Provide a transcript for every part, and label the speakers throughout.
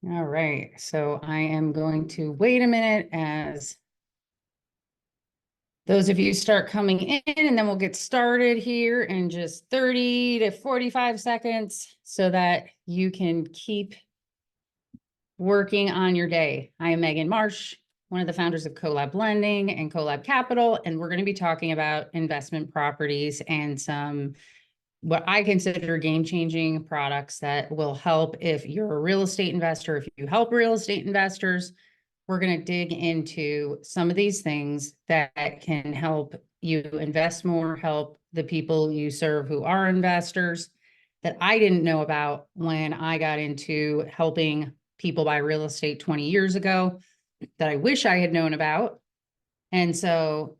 Speaker 1: All right, so I am going to wait a minute as those of you start coming in, and then we'll get started here in just 30 to 45 seconds so that you can keep working on your day. I am Megan Marsh, one of the founders of Collab Lending and Collab Capital, and we're going to be talking about investment properties and some what I consider game-changing products that will help if you're a real estate investor, if you help real estate investors. We're going to dig into some of these things that can help you invest more, help the people you serve who are investors that I didn't know about when I got into helping people buy real estate 20 years ago that I wish I had known about. And so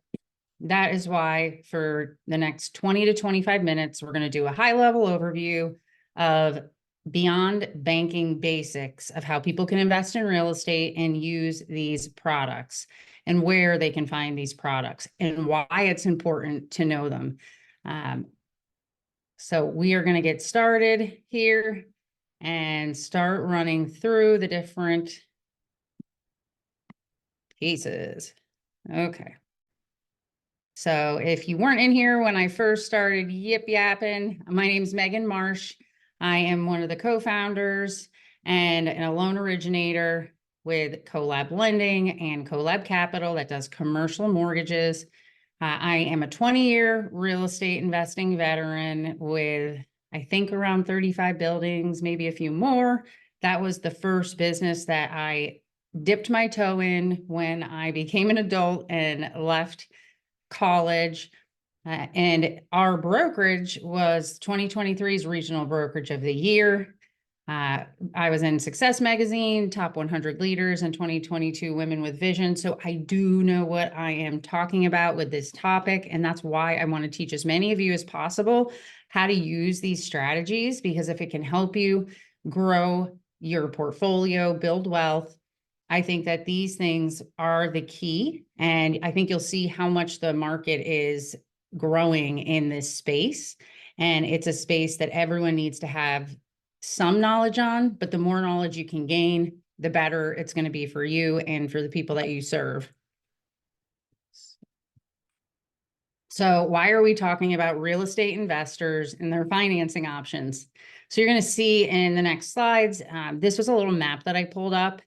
Speaker 1: that is why for the next 20 to 25 minutes, we're going to do a high level overview of beyond banking basics of how people can invest in real estate and use these products and where they can find these products and why it's important to know them. So we are going to get started here and start running through the different pieces. Okay. So if you weren't in here when I first started yip yapping, my name's Megan Marsh. I am one of the co-founders and a loan originator with Collab Lending and Collab Capital that does commercial mortgages. I am a 20-year real estate investing veteran with, I think, around 35 buildings, maybe a few more. That was the first business that I dipped my toe in when I became an adult and left college. And our brokerage was 2023's Regional Brokerage of the Year. I was in Success Magazine, Top 100 Leaders, and 2022 Women with Vision. So I do know what I am talking about with this topic. And that's why I want to teach as many of you as possible how to use these strategies, because if it can help you grow your portfolio, build wealth, I think that these things are the key. And I think you'll see how much the market is growing in this space. And it's a space that everyone needs to have some knowledge on, but the more knowledge you can gain, the better it's going to be for you and for the people that you serve. So why are we talking about real estate investors and their financing options? So you're going to see in the next slides, this was a little map that I pulled up.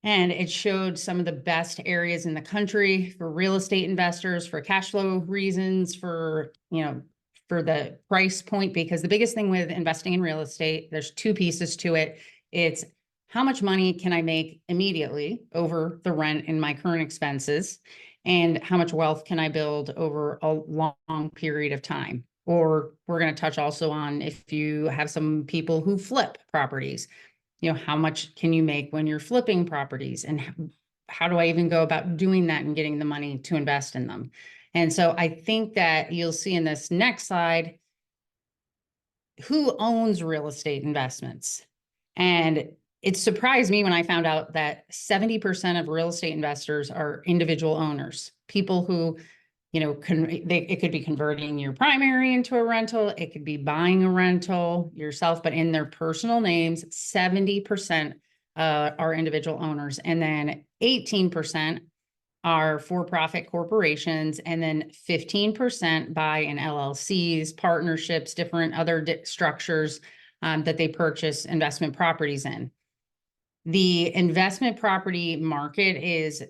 Speaker 1: And it showed some of the best areas in the country for real estate investors, for cash flow reasons, for the price point, because the biggest thing with investing in real estate, there's two pieces to it. It's how much money can I make immediately over the rent and my current expenses, and how much wealth can I build over a long period of time. Or we're going to touch also on if you have some people who flip properties. How much can you make when you're flipping properties, and how do I even go about doing that and getting the money to invest in them? And so I think that you'll see in this next slide, who owns real estate investments? And it surprised me when I found out that 70% of real estate investors are individual owners, people who it could be converting your primary into a rental. It could be buying a rental yourself, but in their personal names, 70% are individual owners. And then 18% are for-profit corporations. And then 15% buy in LLCs, partnerships, different other structures that they purchase investment properties in. The investment property market is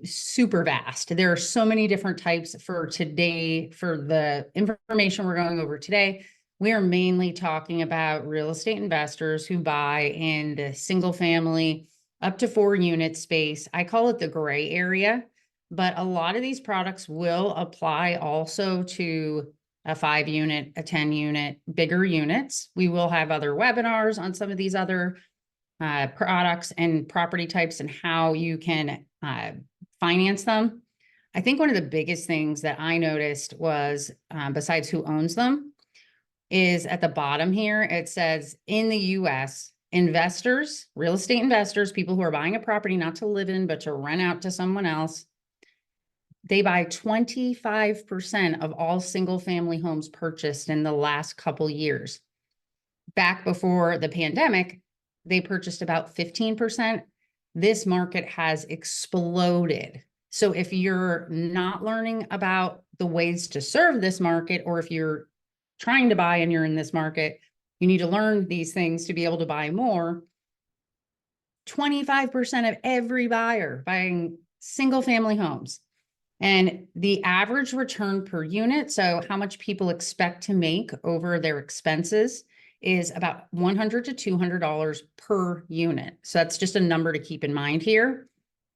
Speaker 1: super vast. There are so many different types for today. For the information we're going over today, we are mainly talking about real estate investors who buy in the single family up to 4 unit space. I call it the gray area, but a lot of these products will apply also to a 5 unit, a 10 unit, bigger units. We will have other webinars on some of these other products and property types and how you can finance them. I think one of the biggest things that I noticed was, besides who owns them, is at the bottom here, it says in the US, investors, real estate investors, people who are buying a property not to live in, but to rent out to someone else, they buy 25% of all single family homes purchased in the last couple years. Back before the pandemic, they purchased about 15%. This market has exploded. So if you're not learning about the ways to serve this market, or if you're trying to buy and you're in this market, you need to learn these things to be able to buy more. 25% of every buyer buying single family homes. And the average return per unit, so how much people expect to make over their expenses, is about $100 to $200 per unit. So that's just a number to keep in mind here.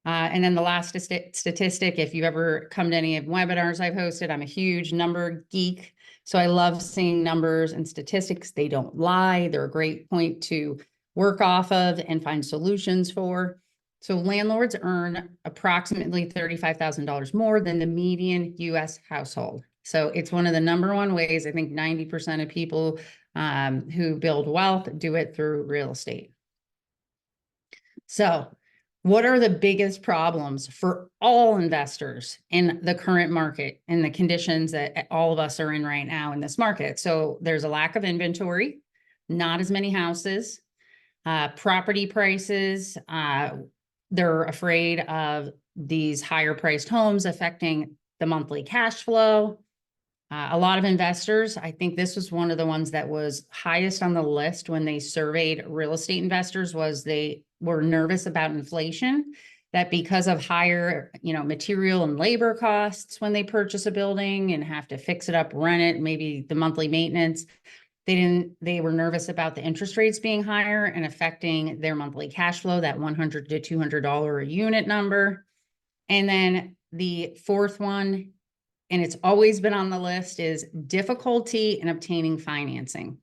Speaker 1: And then the last statistic, if you've ever come to any of webinars I've hosted, I'm a huge number geek. So I love seeing numbers and statistics. They don't lie. They're a great point to work off of and find solutions for. So landlords earn approximately $35,000 more than the median US household. So it's one of the number one ways. I think 90% of people who build wealth do it through real estate. So what are the biggest problems for all investors in the current market and the conditions that all of us are in right now in this market? So there's a lack of inventory, not as many houses, property prices. They're afraid of these higher priced homes affecting the monthly cash flow. A lot of investors, I think this was one of the ones that was highest on the list when they surveyed real estate investors, was they were nervous about inflation, that because of higher, material and labor costs when they purchase a building and have to fix it up, rent it, maybe the monthly maintenance, they were nervous about the interest rates being higher and affecting their monthly cash flow, that $100 to $200 a unit number. And then the fourth one, and it's always been on the list, is difficulty in obtaining financing.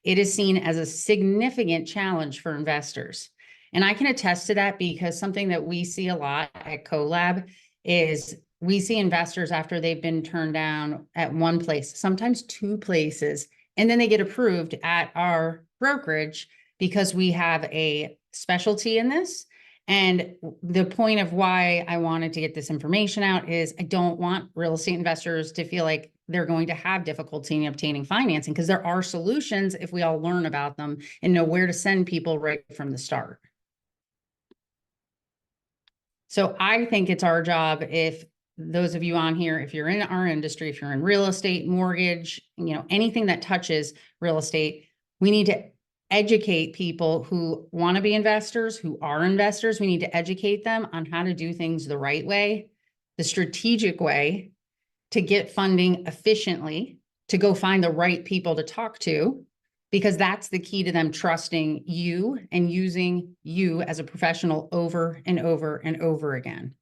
Speaker 1: It is seen as a significant challenge for investors. And I can attest to that, because something that we see a lot at CoLab is we see investors after they've been turned down at one place, sometimes two places, and then they get approved at our brokerage because we have a specialty in this. And the point of why I wanted to get this information out is I don't want real estate investors to feel like they're going to have difficulty in obtaining financing, because there are solutions if we all learn about them and know where to send people right from the start. So I think it's our job, if those of you on here, if you're in our industry, if you're in real estate, mortgage, anything that touches real estate, we need to educate people who want to be investors, who are investors. We need to educate them on how to do things the right way, the strategic way, to get funding efficiently, to go find the right people to talk to, because that's the key to them trusting you and using you as a professional over and over and over again.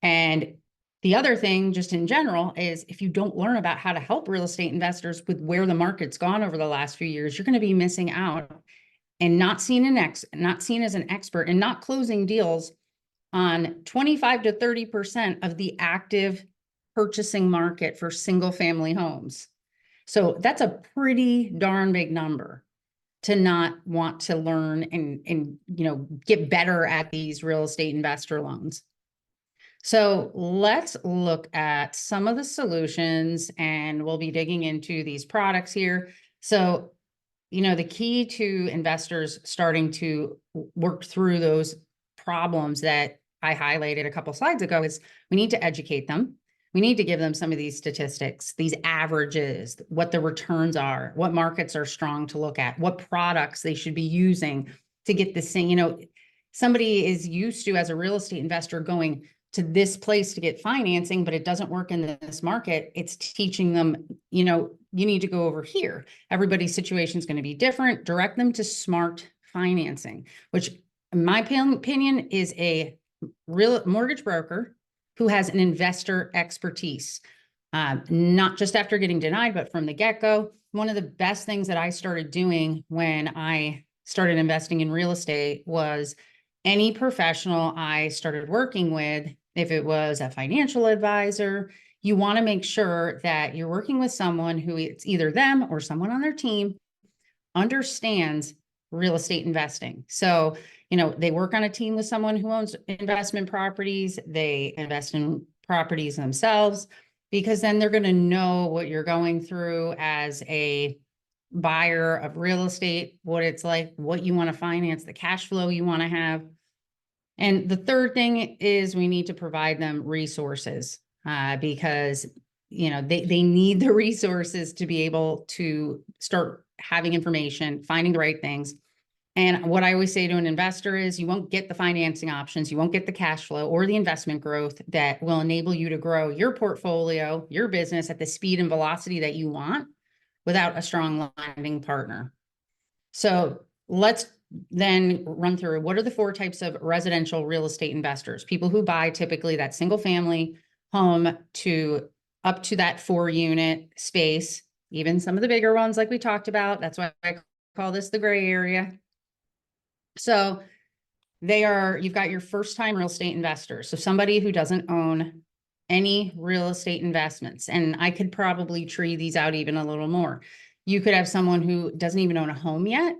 Speaker 1: And the other thing, just in general, is if you don't learn about how to help real estate investors with where the market's gone over the last few years, you're going to be missing out and not seen as an expert, and not closing deals on 25 to 30% of the active purchasing market for single family homes. So that's a pretty darn big number to not want to learn and get better at these real estate investor loans. So let's look at some of the solutions, and we'll be digging into these products here. So, the key to investors starting to work through those problems that I highlighted a couple slides ago is we need to educate them. We need to give them some of these statistics, these averages, what the returns are, what markets are strong to look at, what products they should be using to get this thing. Somebody is used to, as a real estate investor, going to this place to get financing, but it doesn't work in this market. It's teaching them, you need to go over here. Everybody's situation is going to be different. Direct them to smart financing, which in my opinion is a real mortgage broker who has an investor expertise, not just after getting denied, but from the get-go. One of the best things that I started doing when I started investing in real estate was any professional I started working with, if it was a financial advisor, you want to make sure that you're working with someone who, it's either them or someone on their team, understands real estate investing. So, they work on a team with someone who owns investment properties. They invest in properties themselves, because then they're going to know what you're going through as a buyer of real estate, what it's like, what you want to finance, the cash flow you want to have. And the third thing is we need to provide them resources because they need the resources to be able to start having information, finding the right things. And what I always say to an investor is you won't get the financing options, you won't get the cash flow or the investment growth that will enable you to grow your portfolio, your business at the speed and velocity that you want without a strong lending partner. So let's then run through what are the four types of residential real estate investors. People who buy typically that single family home to up to that 4-unit space, even some of the bigger ones like we talked about. That's why I call this the gray area. So you've got your first time real estate investors. So somebody who doesn't own any real estate investments. And I could probably tree these out even a little more. You could have someone who doesn't even own a home yet.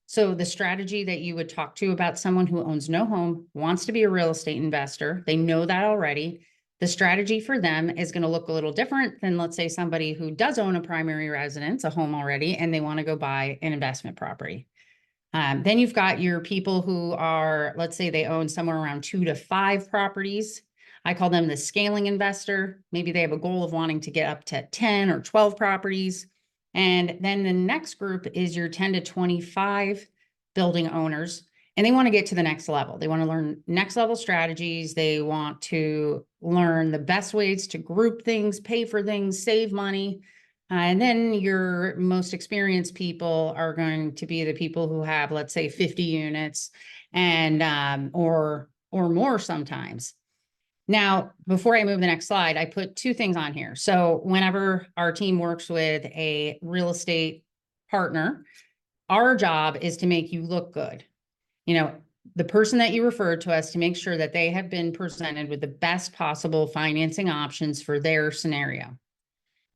Speaker 1: So the strategy that you would talk to about someone who owns no home, wants to be a real estate investor, they know that already. The strategy for them is going to look a little different than, let's say, somebody who does own a primary residence, a home already, and they want to go buy an investment property. Then you've got your people who are, let's say they own somewhere around 2 to 5 properties. I call them the scaling investor. Maybe they have a goal of wanting to get up to 10 or 12 properties. And then the next group is your 10 to 25 building owners. And they want to get to the next level. They want to learn next level strategies. They want to learn the best ways to group things, pay for things, save money. And then your most experienced people are going to be the people who have, let's say, 50 units and or more sometimes. Now, before I move the next slide, I put 2 things on here. So whenever our team works with a real estate partner, our job is to make you look good. The person that you referred to us, to make sure that they have been presented with the best possible financing options for their scenario.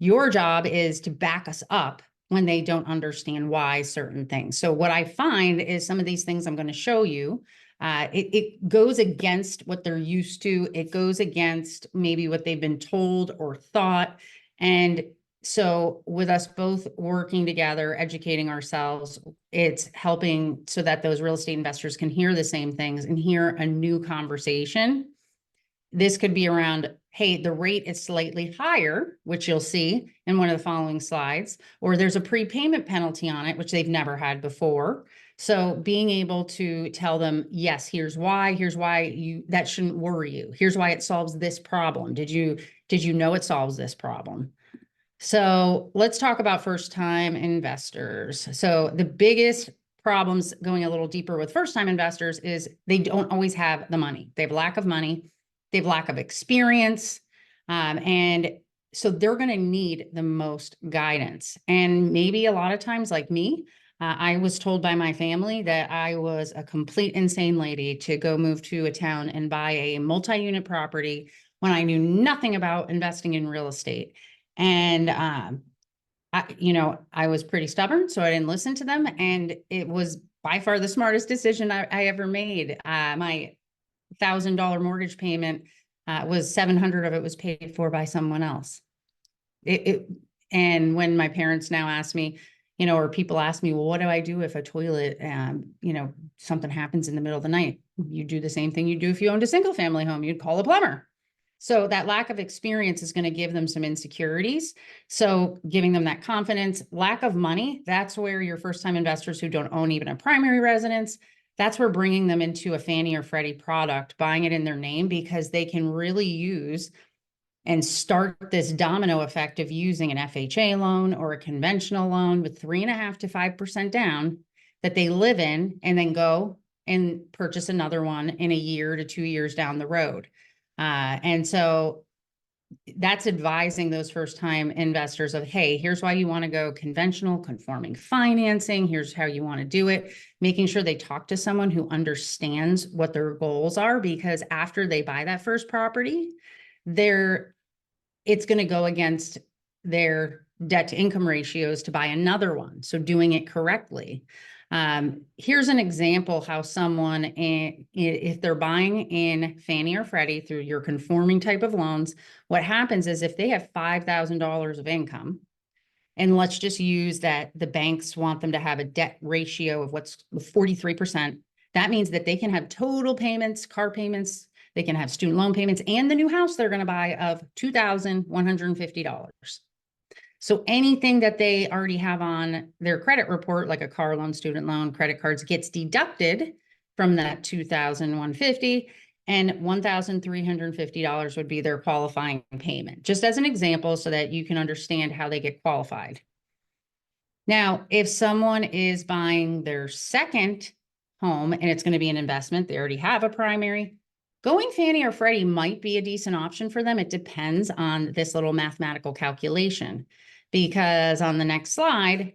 Speaker 1: Your job is to back us up when they don't understand why certain things. So what I find is some of these things I'm going to show you, it goes against what they're used to. It goes against maybe what they've been told or thought. And so with us both working together, educating ourselves, it's helping so that those real estate investors can hear the same things and hear a new conversation. This could be around, hey, the rate is slightly higher, which you'll see in one of the following slides, or there's a prepayment penalty on it, which they've never had before. So being able to tell them, yes, here's why that shouldn't worry you. Here's why it solves this problem. Did you know it solves this problem? So let's talk about first-time investors. So the biggest problems, going a little deeper with first-time investors, is they don't always have the money. They have lack of money. They have lack of experience. And so they're going to need the most guidance. And maybe a lot of times, like me, I was told by my family that I was a complete insane lady to go move to a town and buy a multi-unit property when I knew nothing about investing in real estate. And I was pretty stubborn, so I didn't listen to them. And it was by far the smartest decision I ever made. My $1,000 mortgage payment was 700 of it was paid for by someone else. And when my parents now ask me, or people ask me, well, what do I do if a toilet, something happens in the middle of the night? You do the same thing you do if you owned a single family home. You'd call a plumber. So that lack of experience is going to give them some insecurities. So giving them that confidence, lack of money, that's where your first-time investors who don't own even a primary residence, that's where bringing them into a Fannie or Freddie product, buying it in their name, because they can really use and start this domino effect of using an FHA loan or a conventional loan with 3.5% to 5% down that they live in, and then go and purchase another one in a year to 2 years down the road. And so that's advising those first-time investors of, hey, here's why you want to go conventional conforming financing. Here's how you want to do it. Making sure they talk to someone who understands what their goals are, because after they buy that first property, it's going to go against their debt to income ratios to buy another one. So doing it correctly. Here's an example how someone, if they're buying in Fannie or Freddie through your conforming type of loans, what happens is if they have $5,000 of income And let's just use that the banks want them to have a debt ratio of what's 43%. That means that they can have total payments, car payments, they can have student loan payments, and the new house they're going to buy of $2,150. So anything that they already have on their credit report, like a car loan, student loan, credit cards, gets deducted from that $2,150, and $1,350 would be their qualifying payment, just as an example so that you can understand how they get qualified. Now, if someone is buying their second home and it's going to be an investment, they already have a primary, going Fannie or Freddie might be a decent option for them. It depends on this little mathematical calculation, because on the next slide,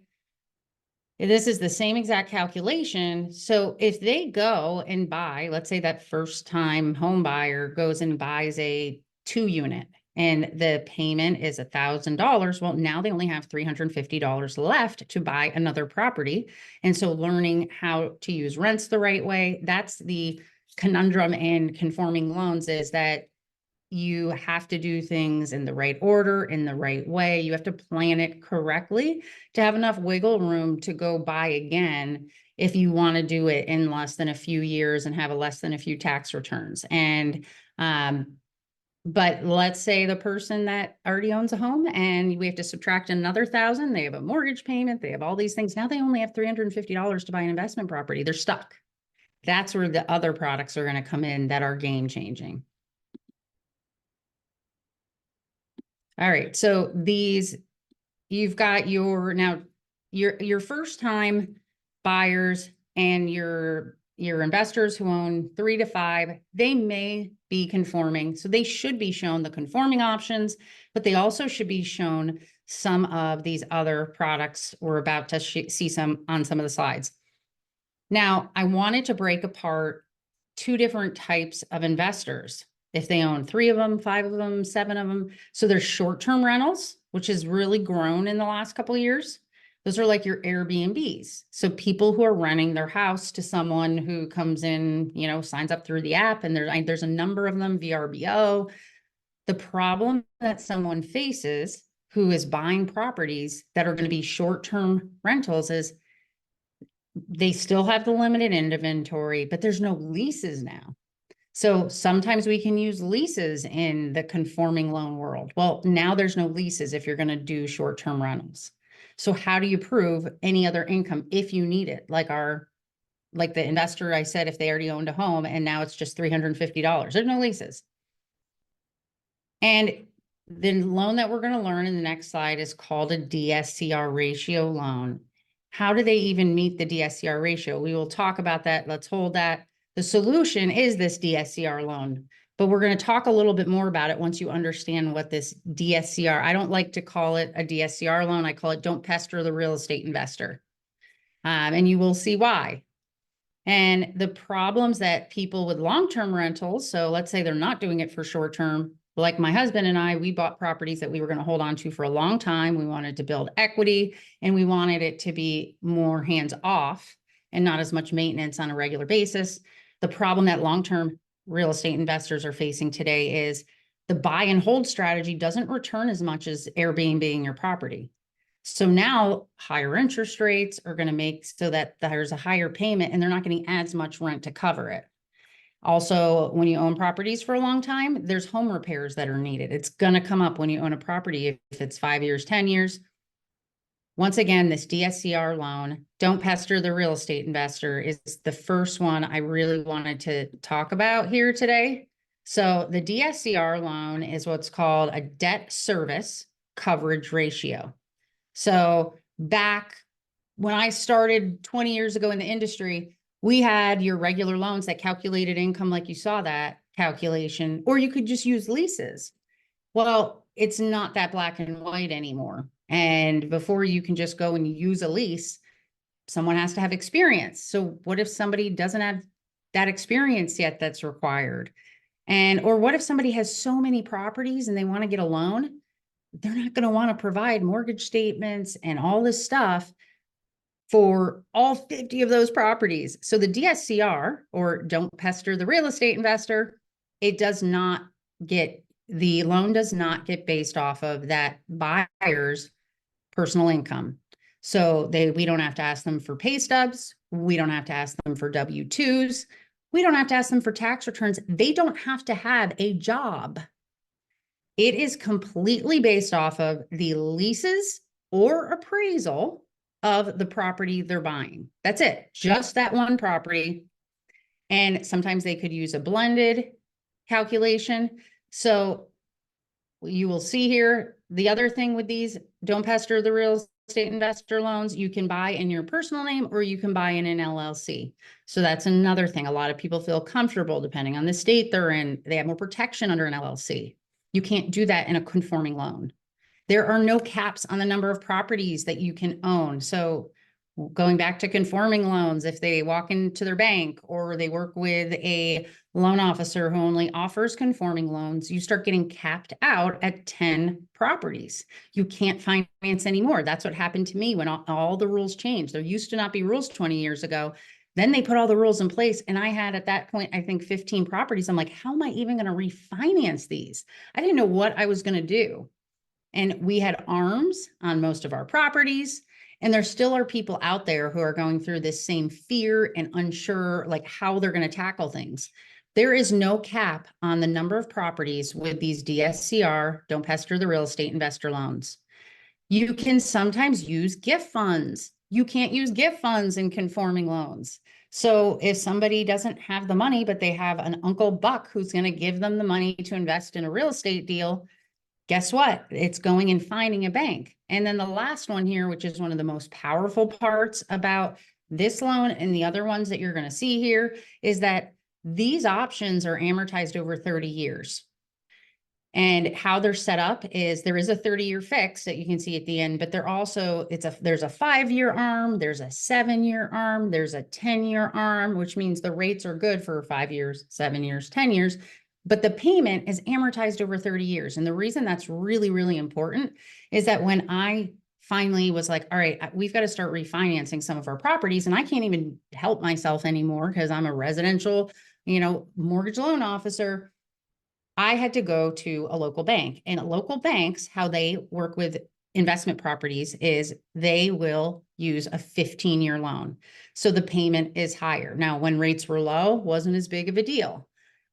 Speaker 1: this is the same exact calculation. So if they go and buy, let's say that first time home buyer goes and buys a 2-unit and the payment is $1,000. Well, now they only have $350 left to buy another property. And so learning how to use rents the right way, that's the conundrum in conforming loans, is that you have to do things in the right order, in the right way. You have to plan it correctly to have enough wiggle room to go buy again if you want to do it in less than a few years and have a less than a few tax returns. And but let's say the person that already owns a home and we have to subtract another $1,000, they have a mortgage payment, they have all these things. Now they only have $350 to buy an investment property. They're stuck. That's where the other products are going to come in that are game changing. All right, so these, you've got your first time buyers and your investors who own 3 to 5, they may be conforming. So they should be shown the conforming options, but they also should be shown some of these other products we're about to see some on some of the slides. Now, I wanted to break apart 2 different types of investors. If they own 3 of them, 5 of them, 7 of them. So there's short-term rentals, which has really grown in the last couple of years. Those are like your Airbnbs. So people who are renting their house to someone who comes in, signs up through the app, and there's a number of them, VRBO. The problem that someone faces who is buying properties that are going to be short-term rentals is they still have the limited inventory, but there's no leases now. So sometimes we can use leases in the conforming loan world. Well, now there's no leases if you're going to do short-term rentals. So how do you prove any other income if you need it? Like the investor I said, if they already owned a home and now it's just $350, there's no leases. And the loan that we're going to learn in the next slide is called a DSCR ratio loan. How do they even meet the DSCR ratio? We will talk about that. Let's hold that. The solution is this DSCR loan, but we're going to talk a little bit more about it once you understand what this DSCR, I don't like to call it a DSCR loan. I call it don't pester the real estate investor. And you will see why. And the problems that people with long-term rentals, so let's say they're not doing it for short-term, like my husband and I, we bought properties that we were going to hold on to for a long time. We wanted to build equity and we wanted it to be more hands-off and not as much maintenance on a regular basis. The problem that long-term real estate investors are facing today is the buy and hold strategy doesn't return as much as Airbnb your property. So now higher interest rates are going to make so that there's a higher payment and they're not getting as much rent to cover it. Also, when you own properties for a long time, there's home repairs that are needed. It's going to come up when you own a property if it's 5 years, 10 years. Once again, this DSCR loan, don't pester the real estate investor, is the first one I really wanted to talk about here today. So the DSCR loan is what's called a debt service coverage ratio. So back when I started 20 years ago in the industry, we had your regular loans that calculated income like you saw that calculation, or you could just use leases. Well, it's not that black and white anymore. And before you can just go and use a lease, someone has to have experience. So what if somebody doesn't have that experience yet that's required? Or what if somebody has so many properties and they want to get a loan? They're not going to want to provide mortgage statements and all this stuff for all 50 of those properties. So the DSCR, or don't pester the real estate investor, the loan does not get based off of that buyer's personal income. So we don't have to ask them for pay stubs. We don't have to ask them for W-2s. We don't have to ask them for tax returns. They don't have to have a job. It is completely based off of the leases or appraisal of the property they're buying. That's it, just that one property. And sometimes they could use a blended calculation. So you will see here, the other thing with these, don't pester the real estate investor loans. You can buy in your personal name or you can buy in an LLC. So that's another thing. A lot of people feel comfortable depending on the state they're in. They have more protection under an LLC. You can't do that in a conforming loan. There are no caps on the number of properties that you can own. So going back to conforming loans, if they walk into their bank or they work with a loan officer who only offers conforming loans, you start getting capped out at 10 properties. You can't finance anymore. That's what happened to me when all the rules changed. There used to not be rules 20 years ago. Then they put all the rules in place. And I had at that point, I think 15 properties. I'm like, how am I even going to refinance these? I didn't know what I was going to do. And we had arms on most of our properties. And there still are people out there who are going through this same fear and unsure, like how they're going to tackle things. There is no cap on the number of properties with these DSCR, don't pester the real estate investor loans. You can sometimes use gift funds. You can't use gift funds in conforming loans. So if somebody doesn't have the money, but they have an Uncle Buck who's going to give them the money to invest in a real estate deal, guess what? It's going and finding a bank. And then the last one here, which is one of the most powerful parts about this loan and the other ones that you're going to see here, is that these options are amortized over 30 years. And how they're set up is there is a 30-year fix that you can see at the end, but there's a 5-year arm, there's a 7-year arm, there's a 10-year arm, which means the rates are good for 5 years, 7 years, 10 years. But the payment is amortized over 30 years. And the reason that's really, really important is that when I finally was like, all right, we've got to start refinancing some of our properties, and I can't even help myself anymore because I'm a residential, mortgage loan officer. I had to go to a local bank, and local banks, how they work with investment properties is they will use a 15-year loan. So the payment is higher. Now, when rates were low, wasn't as big of a deal.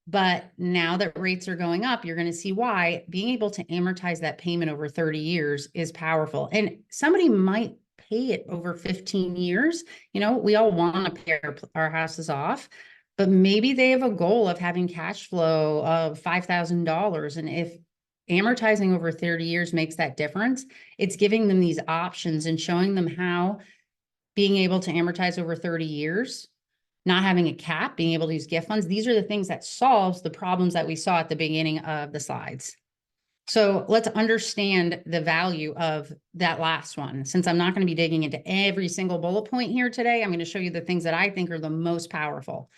Speaker 1: But now that rates are going up, you're going to see why being able to amortize that payment over 30 years is powerful. And somebody might pay it over 15 years. We all want to pay our houses off, but maybe they have a goal of having cash flow of $5,000. And if amortizing over 30 years makes that difference, it's giving them these options and showing them how being able to amortize over 30 years, not having a cap, being able to use gift funds. These are the things that solves the problems that we saw at the beginning of the slides. So let's understand the value of that last one. Since I'm not going to be digging into every single bullet point here today, I'm going to show you the things that I think are the most powerful.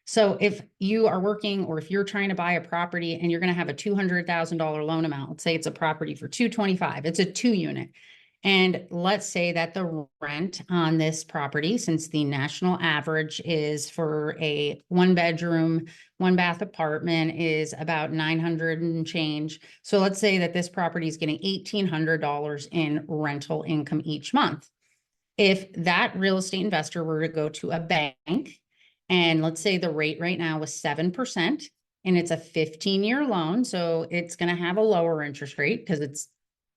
Speaker 1: So if you are working or if you're trying to buy a property and you're going to have a $200,000 loan amount, let's say it's a property for $225,000, it's a 2-unit. And let's say that the rent on this property, since the national average is for a 1-bedroom, 1-bath apartment is about $900 and change. So let's say that this property is getting $1,800 in rental income each month. If that real estate investor were to go to a bank, and let's say the rate right now was 7%, and it's a 15-year loan, so it's going to have a lower interest rate because it's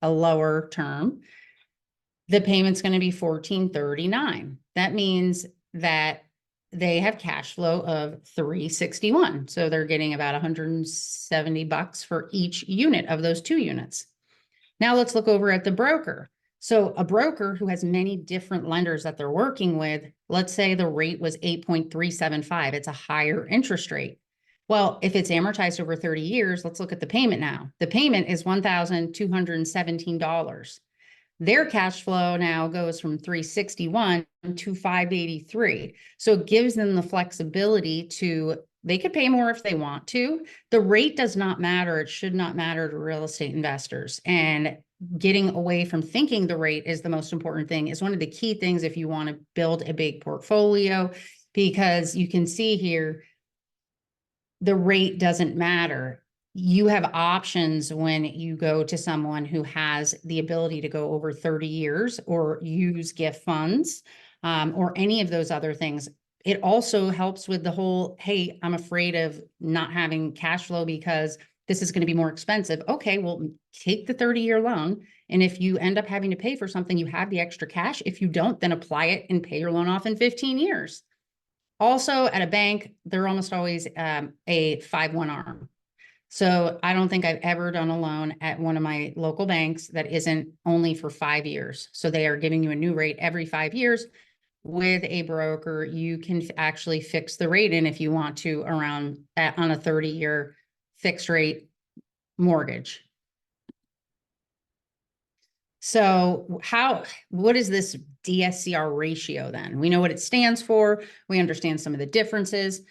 Speaker 1: a lower term. The payment's going to be $1,439. That means that they have cash flow of $361. So they're getting about $170 for each unit of those 2 units. Now let's look over at the broker. So a broker who has many different lenders that they're working with, let's say the rate was 8.375. It's a higher interest rate. Well, if it's amortized over 30 years, let's look at the payment now. The payment is $1,217. Their cash flow now goes from 361 to 583. So it gives them the flexibility they could pay more if they want to. The rate does not matter. It should not matter to real estate investors. And getting away from thinking the rate is the most important thing is one of the key things if you want to build a big portfolio, because you can see here, the rate doesn't matter. you have options when you go to someone who has the ability to go over 30 years or use gift funds, or any of those other things. It also helps with the whole, hey, I'm afraid of not having cash flow because this is going to be more expensive. Okay, well, take the 30-year loan. And if you end up having to pay for something, you have the extra cash. If you don't, then apply it and pay your loan off in 15 years. Also, at a bank, they're almost always a 5-1 arm. So I don't think I've ever done a loan at one of my local banks that isn't only for 5 years. So they are giving you a new rate every 5 years. With a broker, you can actually fix the rate in if you want to around on a 30-year fixed rate mortgage. So what is this DSCR ratio then? We know what it stands for. We understand some of the differences.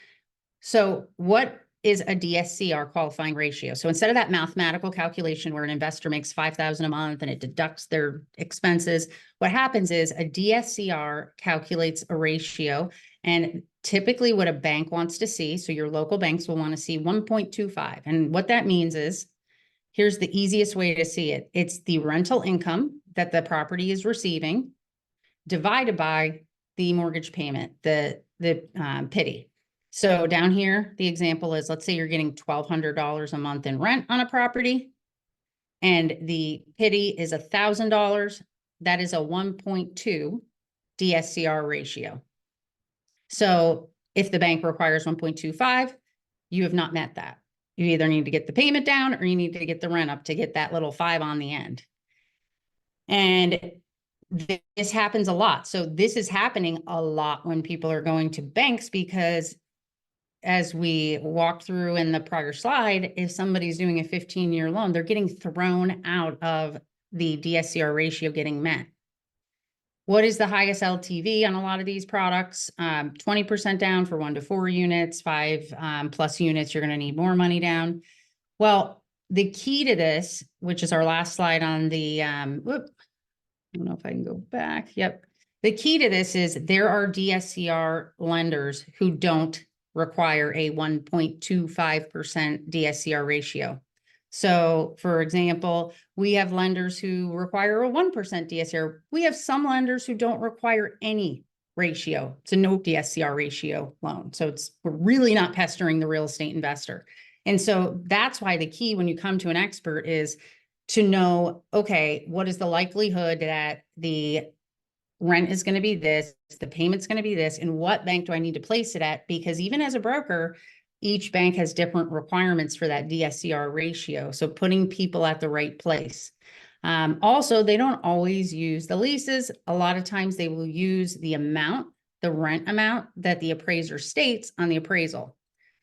Speaker 1: So what is a DSCR qualifying ratio? So instead of that mathematical calculation where an investor makes $5,000 a month and it deducts their expenses, what happens is a DSCR calculates a ratio, and typically what a bank wants to see, so your local banks will want to see 1.25. And what that means is, here's the easiest way to see it. It's the rental income that the property is receiving divided by the mortgage payment, the PITI. So down here, the example is, let's say you're getting $1,200 a month in rent on a property and the PITI is $1,000. That is a 1.2 DSCR ratio. So if the bank requires 1.25, you have not met that. You either need to get the payment down or you need to get the rent up to get that little 5 on the end. And this happens a lot. So this is happening a lot when people are going to banks, because as we walked through in the prior slide, if somebody's doing a 15-year loan, they're getting thrown out of the DSCR ratio getting met. What is the highest LTV on a lot of these products? 20% down for 1 to 4 units, 5 plus units, you're going to need more money down. Well, the key to this, which is our last slide on the, I don't know if I can go back. Yep. The key to this is there are DSCR lenders who don't require a 1.25% DSCR ratio. So for example, we have lenders who require a 1% DSCR. We have some lenders who don't require any ratio. It's a no DSCR ratio loan. So we're really not pestering the real estate investor. And so that's why the key when you come to an expert is to know, okay, what is the likelihood that the rent is going to be this, the payment's going to be this, and what bank do I need to place it at? Because even as a broker, each bank has different requirements for that DSCR ratio. So putting people at the right place. Also, they don't always use the leases. A lot of times they will use the amount, the rent amount that the appraiser states on the appraisal.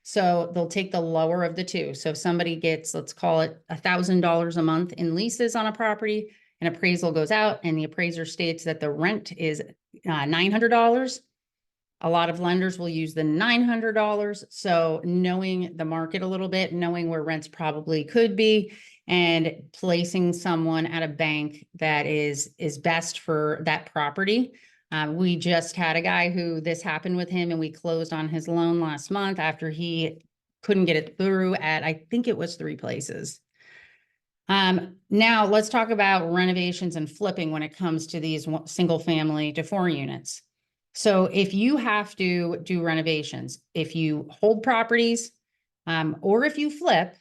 Speaker 1: So they'll take the lower of the two. So if somebody gets, let's call it $1,000 a month in leases on a property, an appraisal goes out and the appraiser states that the rent is $900. A lot of lenders will use the $900. So knowing the market a little bit, knowing where rents probably could be, and placing someone at a bank that is best for that property. We just had a guy who this happened with him, and we closed on his loan last month after he couldn't get it through at, I think it was 3 places. Now let's talk about renovations and flipping when it comes to these single family to 4 units. So if you have to do renovations, if you hold properties, or if you flip,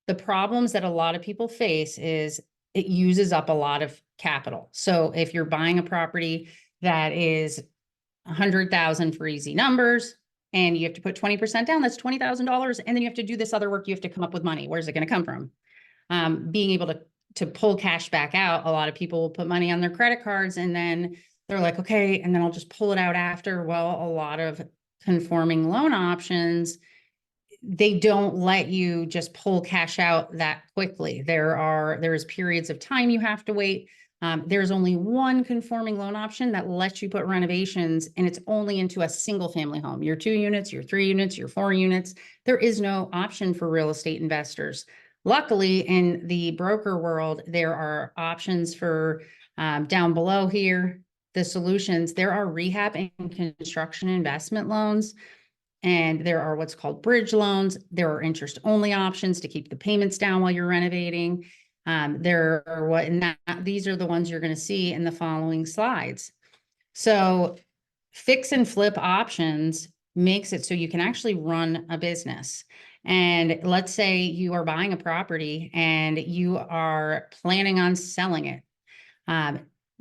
Speaker 1: the problems that a lot of people face is it uses up a lot of capital. So if you're buying a property that is 100,000 for easy numbers, and you have to put 20% down, that's $20,000. And then you have to do this other work. You have to come up with money. Where's it going to come from? Being able to pull cash back out. A lot of people will put money on their credit cards and then they're like, okay, and then I'll just pull it out after. Well, a lot of conforming loan options, they don't let you just pull cash out that quickly. There's periods of time you have to wait. There's only one conforming loan option that lets you put renovations, and it's only into a single family home. Your 2 units, your 3 units, your 4 units. There is no option for real estate investors. Luckily, in the broker world, there are options for down below here, the solutions. There are rehab and construction investment loans. And there are what's called bridge loans. There are interest only options to keep the payments down while you're renovating. There are these are the ones you're going to see in the following slides. So fix and flip options makes it so you can actually run a business. And let's say you are buying a property and you are planning on selling it.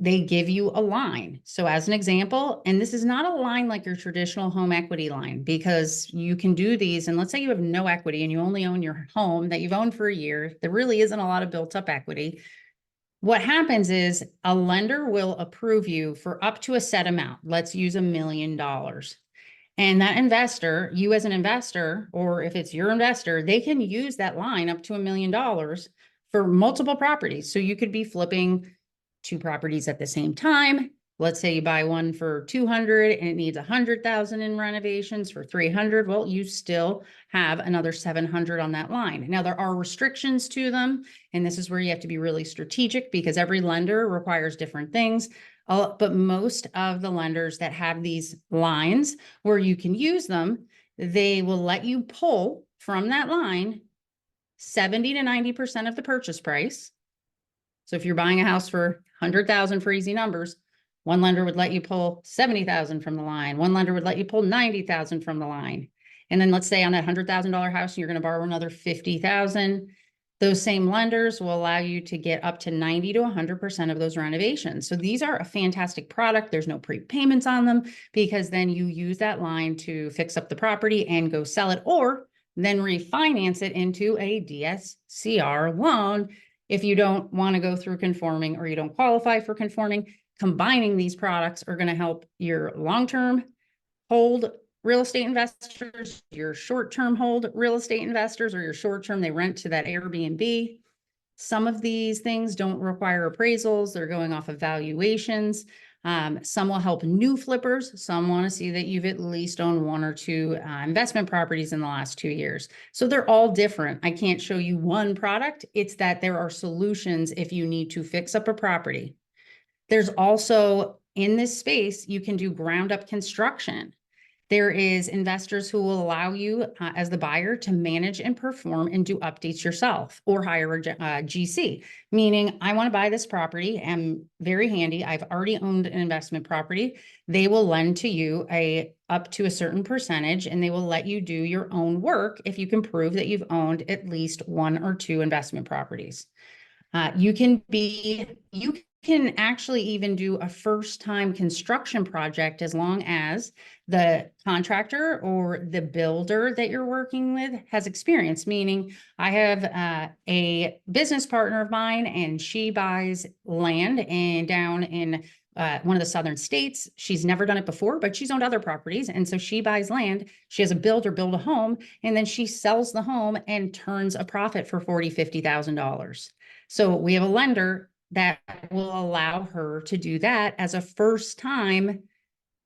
Speaker 1: They give you a line. So as an example, and this is not a line like your traditional home equity line, because you can do these. And let's say you have no equity and you only own your home that you've owned for a year. There really isn't a lot of built up equity. What happens is a lender will approve you for up to a set amount. Let's use $1 million. And that investor, you as an investor, or if it's your investor, they can use that line up to $1 million for multiple properties. So you could be flipping 2 properties at the same time. Let's say you buy one for 200 and it needs 100,000 in renovations for 300. Well, you still have another 700 on that line. Now there are restrictions to them. And this is where you have to be really strategic because every lender requires different things. But most of the lenders that have these lines where you can use them, they will let you pull from that line 70 to 90% of the purchase price. So if you're buying a house for 100,000 for easy numbers, one lender would let you pull 70,000 from the line. One lender would let you pull 90,000 from the line. And then let's say on that $100,000 house, you're going to borrow another 50,000. Those same lenders will allow you to get up to 90 to 100% of those renovations. So these are a fantastic product. There's no prepayments on them because then you use that line to fix up the property and go sell it, or then refinance it into a DSCR loan. If you don't want to go through conforming or you don't qualify for conforming, combining these products are going to help your long-term hold real estate investors, your short-term hold real estate investors, or your short-term, they rent to that Airbnb. Some of these things don't require appraisals. They're going off of valuations. Some will help new flippers. Some want to see that you've at least owned 1 or 2 investment properties in the last 2 years. So they're all different. I can't show you one product. It's that there are solutions if you need to fix up a property. There's also, in this space, you can do ground up construction. There is investors who will allow you as the buyer to manage and perform and do updates yourself, or hire a GC, meaning I want to buy this property. I'm very handy. I've already owned an investment property. They will lend to you up to a certain percentage, and they will let you do your own work if you can prove that you've owned at least 1 or 2 investment properties. You can actually even do a first-time construction project as long as the contractor or the builder that you're working with has experience. Meaning, I have a business partner of mine, and she buys land down in one of the southern states. She's never done it before, but she's owned other properties. And so she buys land. She has a builder build a home, and then she sells the home and turns a profit for $40,000, $50,000. So we have a lender that will allow her to do that as a first-time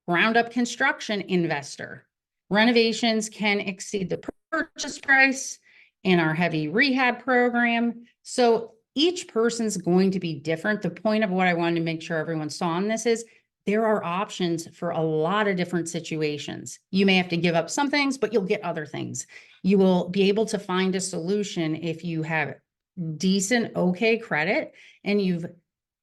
Speaker 1: ground up construction investor. Renovations can exceed the purchase price in our heavy rehab program. So each person's going to be different. The point of what I wanted to make sure everyone saw in this is there are options for a lot of different situations. You may have to give up some things, but you'll get other things. You will be able to find a solution if you have decent, okay credit and you've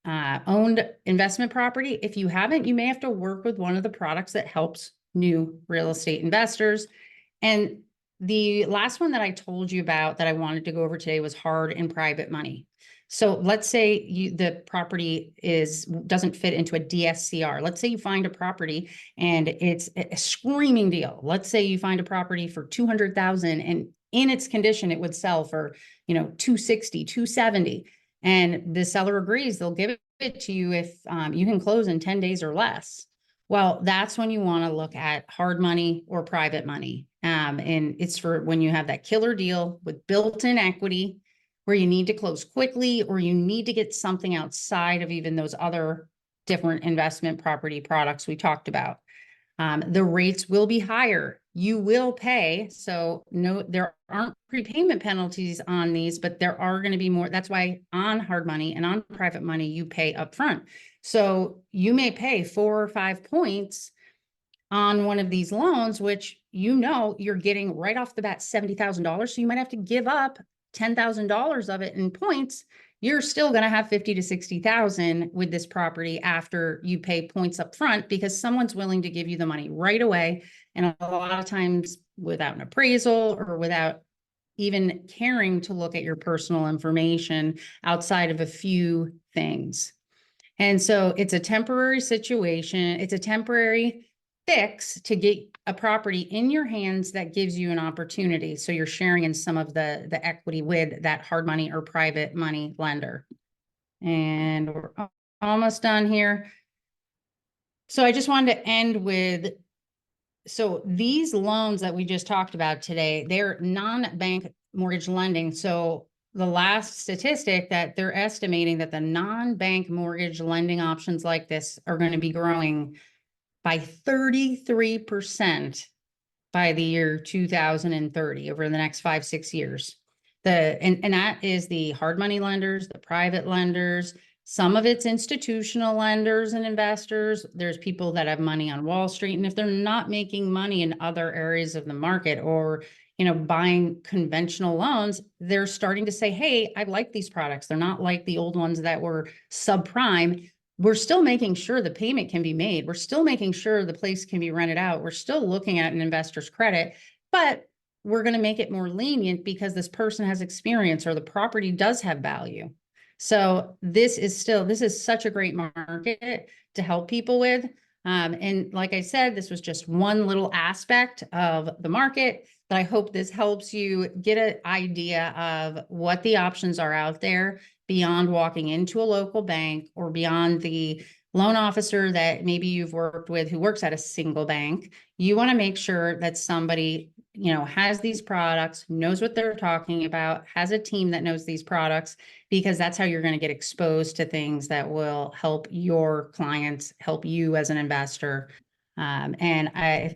Speaker 1: owned investment property. If you haven't, you may have to work with one of the products that helps new real estate investors. And the last one that I told you about that I wanted to go over today was hard and private money. So let's say the property doesn't fit into a DSCR. Let's say you find a property and it's a screaming deal. Let's say you find a property for 200,000 and in its condition, it would sell for, 260, 270. And the seller agrees, they'll give it to you if you can close in 10 days or less. Well, that's when you want to look at hard money or private money. And it's for when you have that killer deal with built-in equity where you need to close quickly, or you need to get something outside of even those other different investment property products we talked about. The rates will be higher. You will pay. So no, there aren't prepayment penalties on these, but there are going to be more. That's why on hard money and on private money, you pay upfront. So you may pay 4 or 5 points on one of these loans, which you're getting right off the bat $70,000. So you might have to give up $10,000 of it in points. You're still going to have 50 to 60,000 with this property after you pay points up front, because someone's willing to give you the money right away. And a lot of times without an appraisal or without even caring to look at your personal information outside of a few things. And so it's a temporary situation. It's a temporary fix to get a property in your hands that gives you an opportunity. So you're sharing in some of the equity with that hard money or private money lender. And we're almost done here. So I just wanted to end with, so these loans that we just talked about today, they're non-bank mortgage lending. So the last statistic that they're estimating that the non-bank mortgage lending options like this are going to be growing by 33% by the year 2030, over the next 5-6 years. And that is the hard money lenders, the private lenders. Some of it's institutional lenders and investors. There's people that have money on Wall Street. And if they're not making money in other areas of the market, or buying conventional loans, they're starting to say, hey, I like these products. They're not like the old ones that were subprime. We're still making sure the payment can be made. We're still making sure the place can be rented out. We're still looking at an investor's credit, but we're going to make it more lenient because this person has experience or the property does have value. So this is such a great market to help people with. And like I said, this was just one little aspect of the market, but I hope this helps you get an idea of what the options are out there beyond walking into a local bank, or beyond the loan officer that maybe you've worked with who works at a single bank. You want to make sure that somebody, has these products, knows what they're talking about, has a team that knows these products, because that's how you're going to get exposed to things that will help your clients, help you as an investor. And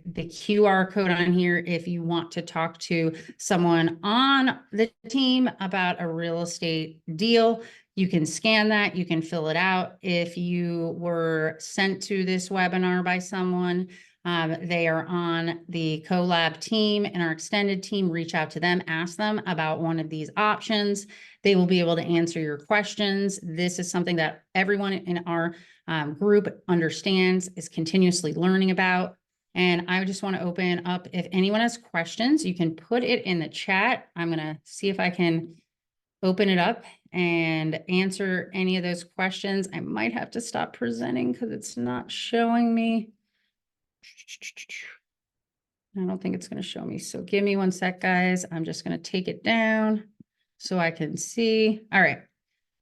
Speaker 1: the QR code on here, if you want to talk to someone on the team about a real estate deal, you can scan that, you can fill it out. If you were sent to this webinar by someone, they are on the CoLab team and our extended team. Reach out to them, ask them about one of these options. They will be able to answer your questions. This is something that everyone in our group understands, is continuously learning about. And I just want to open up, if anyone has questions, you can put it in the chat. I'm going to see if I can open it up and answer any of those questions. I might have to stop presenting because it's not showing me. I don't think it's going to show me. So give me one sec, guys. I'm just going to take it down so I can see. All right.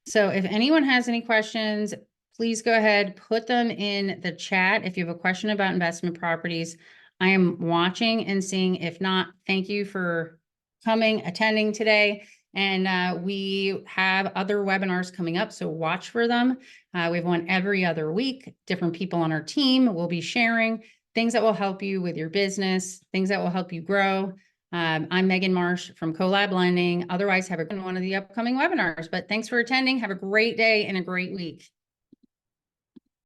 Speaker 1: So if anyone has any questions, please go ahead, put them in the chat. If you have a question about investment properties, I am watching and seeing. If not, thank you for attending today. And we have other webinars coming up, so watch for them. We have one every other week. Different people on our team will be sharing things that will help you with your business, things that will help you grow. I'm Megan Marsh from CoLab Lending. Otherwise, have a good one of the upcoming webinars. But thanks for attending. Have a great day and a great week.